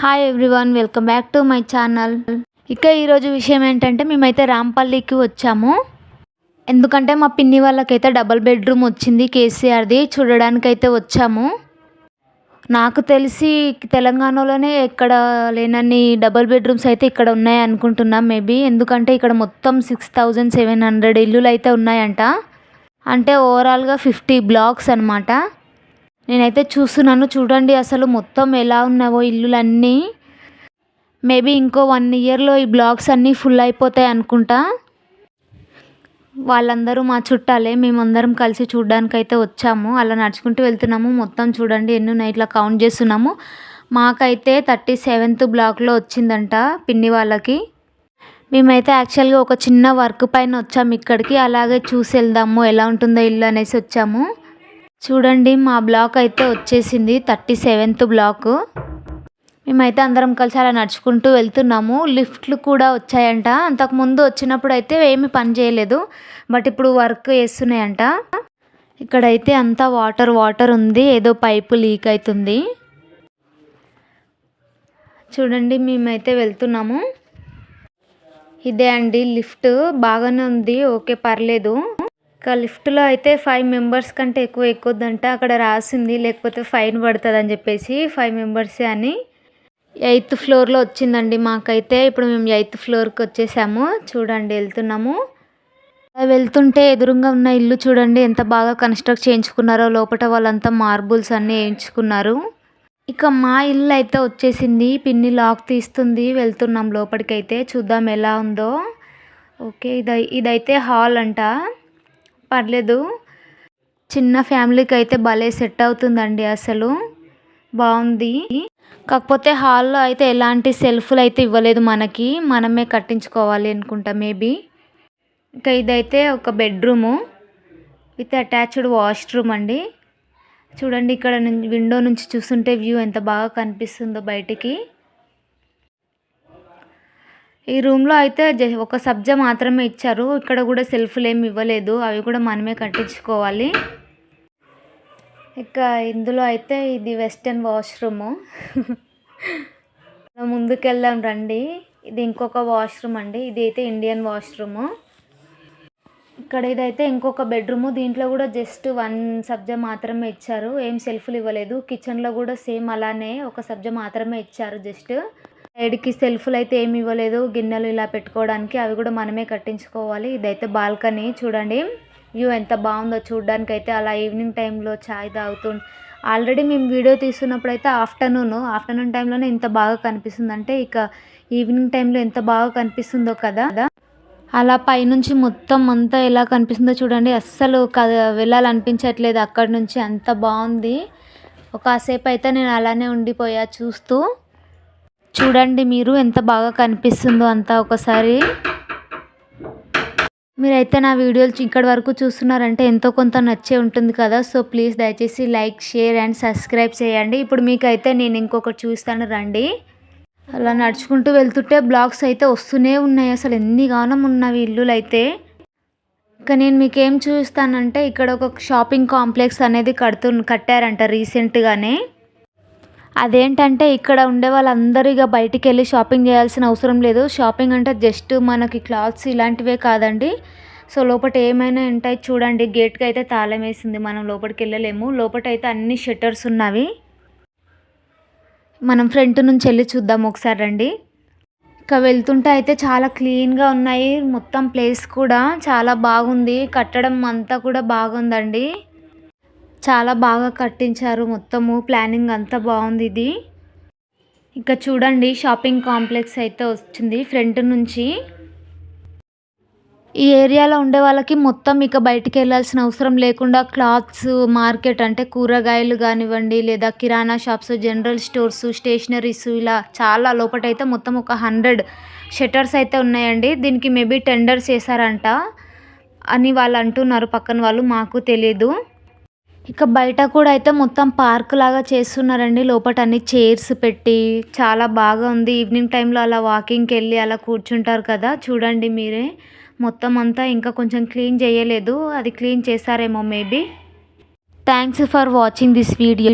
Hi everyone, welcome back to my channel. ఇక ఈరోజు విషయం ఏంటంటే మేమైతే రాంపల్లికి వచ్చాము. ఎందుకంటే మా పిన్ని వాళ్ళకైతే డబుల్ బెడ్రూమ్ వచ్చింది కేసీఆర్ది, చూడడానికైతే వచ్చాము. నాకు తెలిసి తెలంగాణలోనే ఎక్కడ లేనన్ని డబుల్ బెడ్రూమ్స్ అయితే ఇక్కడ ఉన్నాయి అనుకుంటున్నాం మేబీ. ఎందుకంటే ఇక్కడ మొత్తం 6700 ఇల్లులు అయితే ఉన్నాయంట. అంటే ఓవరాల్గా 50 బ్లాక్స్ అనమాట. నేనైతే చూస్తున్నాను, చూడండి అసలు మొత్తం ఎలా ఉన్నావో ఇల్లులన్నీ. మేబీ ఇంకో 1 ఇయర్లో ఈ బ్లాక్స్ అన్నీ ఫుల్ అయిపోతాయి అనుకుంటా. వాళ్ళందరూ మా చుట్టాలే, మేమందరం కలిసి చూడ్డానికైతే వచ్చాము. అలా నడుచుకుంటూ వెళ్తున్నాము. మొత్తం చూడండి ఎన్ని ఉన్నాయి, ఇట్లా కౌంట్ చేస్తున్నాము. మాకైతే 37th బ్లాక్లో వచ్చిందంట పిన్ని వాళ్ళకి. మేమైతే యాక్చువల్గా ఒక చిన్న వర్క్ పైన వచ్చాము ఇక్కడికి. అలాగే చూసి వెళ్దాము ఎలా ఉంటుందో ఇల్లు అనేసి వచ్చాము. చూడండి మా బ్లాక్ అయితే వచ్చేసింది 37th బ్లాక్. మేమైతే అందరం కలిసి అలా నడుచుకుంటూ వెళ్తున్నాము. లిఫ్ట్లు కూడా వచ్చాయంట. అంతకుముందు వచ్చినప్పుడు అయితే ఏమి పని చేయలేదు, బట్ ఇప్పుడు వర్క్ చేస్తున్నాయంట. ఇక్కడైతే అంతా వాటర్ ఉంది, ఏదో పైపు లీక్ అవుతుంది. చూడండి మేమైతే వెళ్తున్నాము. ఇదే అండి లిఫ్ట్, బాగానే ఉంది, ఓకే పర్లేదు. లిఫ్ట్లో అయితే 5 మెంబర్స్ కంటే ఎక్కువ ఎక్కొద్దంట. అక్కడ రాసింది, లేకపోతే ఫైన్ పడుతుంది అని చెప్పేసి 5 మెంబర్సే అని. 8th ఫ్లోర్లో వచ్చిందండి మాకైతే. ఇప్పుడు మేము 8th ఫ్లోర్కి వచ్చేసాము. చూడండి వెళ్తున్నాము. వెళ్తుంటే ఎదురుగా ఉన్న ఇల్లు చూడండి ఎంత బాగా కన్స్ట్రక్ట్ చేయించుకున్నారో. లోపల వాళ్ళంతా మార్బుల్స్ అన్నీ వేయించుకున్నారు. ఇక మా ఇల్లు అయితే వచ్చేసింది. పిన్ని లాక్ తీస్తుంది, వెళ్తున్నాం లోపలికైతే. చూద్దాం ఎలా ఉందో. ఓకే, ఇదైతే హాల్ అంట. పర్లేదు, చిన్న ఫ్యామిలీకి అయితే భలే సెట్ అవుతుందండి, అసలు బాగుంది. కాకపోతే హాల్లో అయితే ఎలాంటి సెల్ఫ్లు అయితే ఇవ్వలేదు మనకి, మనమే కట్టించుకోవాలి అనుకుంటా మేబీ. ఇంకా ఇదైతే ఒక బెడ్రూము విత్ అటాచ్డ్ వాష్రూమ్ అండి. చూడండి ఇక్కడ విండో నుంచి చూస్తుంటే వ్యూ ఎంత బాగా కనిపిస్తుందో బయటికి. ఈ రూమ్లో అయితే ఒక సబ్జా మాత్రమే ఇచ్చారు. ఇక్కడ కూడా సెల్ఫ్లు ఏమి ఇవ్వలేదు, అవి కూడా మనమే కట్టించుకోవాలి. ఇక ఇందులో అయితే ఇది వెస్టర్న్ వాష్రూము. ముందుకెళ్దాం రండి. ఇది ఇంకొక వాష్రూమ్ అండి. ఇది అయితే ఇండియన్ వాష్రూము. ఇక్కడ ఇదైతే ఇంకొక బెడ్రూము. దీంట్లో కూడా జస్ట్ 1 సబ్జా మాత్రమే ఇచ్చారు, ఏం సెల్ఫ్లు ఇవ్వలేదు. కిచెన్లో కూడా సేమ్ అలానే ఒక సబ్జా మాత్రమే ఇచ్చారు. జస్ట్ సైడ్కి సెల్ఫ్లు అయితే ఏమి ఇవ్వలేదు, గిన్నెలు ఇలా పెట్టుకోవడానికి, అవి కూడా మనమే కట్టించుకోవాలి. ఇదైతే బాల్కనీ. చూడండి వ్యూ ఎంత బాగుందో చూడడానికి అయితే. అలా ఈవినింగ్ టైంలో చాయ్ తాగుతూ, ఆల్రెడీ మేము వీడియో తీస్తున్నప్పుడు అయితే ఆఫ్టర్నూన్ టైంలోనే ఇంత బాగా కనిపిస్తుంది, అంటే ఇక ఈవినింగ్ టైంలో ఎంత బాగా కనిపిస్తుందో కదా. అలా పైనుంచి మొత్తం అంతా ఎలా కనిపిస్తుందో చూడండి. అస్సలు వెళ్ళాలనిపించట్లేదు అక్కడి నుంచి, అంత బాగుంది. ఒకసేపు అయితే నేను అలానే ఉండిపోయా చూస్తూ. చూడండి మీరు ఎంత బాగా కనిపిస్తుందో అంతా. ఒకసారి మీరైతే నా వీడియోలు ఇక్కడి వరకు చూస్తున్నారంటే ఎంతో కొంత నచ్చే ఉంటుంది కదా. సో ప్లీజ్ దయచేసి లైక్, షేర్ అండ్ సబ్స్క్రైబ్ చేయండి. ఇప్పుడు మీకైతే నేను ఇంకొకటి చూస్తాను రండి. అలా నడుచుకుంటూ వెళ్తుంటే బ్లాగ్స్ అయితే వస్తూనే ఉన్నాయి, అసలు ఎన్ని గానం ఉన్నవి ఇల్లులు అయితే. ఇక నేను మీకు ఏం చూస్తానంటే ఇక్కడ ఒక షాపింగ్ కాంప్లెక్స్ అనేది కట్టారంట రీసెంట్గానే. అదేంటంటే ఇక్కడ ఉండే వాళ్ళందరూ ఇక బయటికి వెళ్ళి షాపింగ్ చేయాల్సిన అవసరం లేదు. షాపింగ్ అంటే జస్ట్ మనకి క్లాత్స్ ఇలాంటివే కాదండి. సో లోపల ఏమైనా ఉంటాయి చూడండి. గేట్కి అయితే తాళం వేసింది, మనం లోపలికి వెళ్ళలేము. లోపల అయితే అన్ని షట్టర్స్ ఉన్నవి. మనం ఫ్రంట్ నుంచి వెళ్ళి చూద్దాం ఒకసారి రండి. ఇక వెళ్తుంటే అయితే చాలా క్లీన్గా ఉన్నాయి, మొత్తం ప్లేస్ కూడా చాలా బాగుంది. కట్టడం అంతా కూడా బాగుందండి, చాలా బాగా కట్టించారు. మొత్తము ప్లానింగ్ అంతా బాగుంది ఇది. ఇక చూడండి షాపింగ్ కాంప్లెక్స్ అయితే వచ్చింది ఫ్రంట్ నుంచి. ఈ ఏరియాలో ఉండే వాళ్ళకి మొత్తం ఇక బయటికి వెళ్ళాల్సిన అవసరం లేకుండా క్లాత్స్ మార్కెట్, అంటే కూరగాయలు కానివ్వండి, లేదా కిరాణా షాప్స్, జనరల్ స్టోర్స్, స్టేషనరీస్, ఇలా చాలా లోపటైతే మొత్తం ఒక 100 షట్టర్స్ అయితే ఉన్నాయండి. దీనికి మేబీ టెండర్స్ చేశారంట అని వాళ్ళు అంటున్నారు పక్కన వాళ్ళు, మాకు తెలియదు. ఇక బయట కూడా అయితే మొత్తం పార్క్ లాగా చేస్తున్నారండి. లోపల అన్ని చైర్స్ పెట్టి చాలా బాగా ఉంది. ఈవినింగ్ టైంలో అలా వాకింగ్కి వెళ్ళి అలా కూర్చుంటారు కదా. చూడండి మీరే, మొత్తం అంతా ఇంకా కొంచెం క్లీన్ చేయలేదు, అది క్లీన్ చేశారేమో maybe. Thanks for watching this video.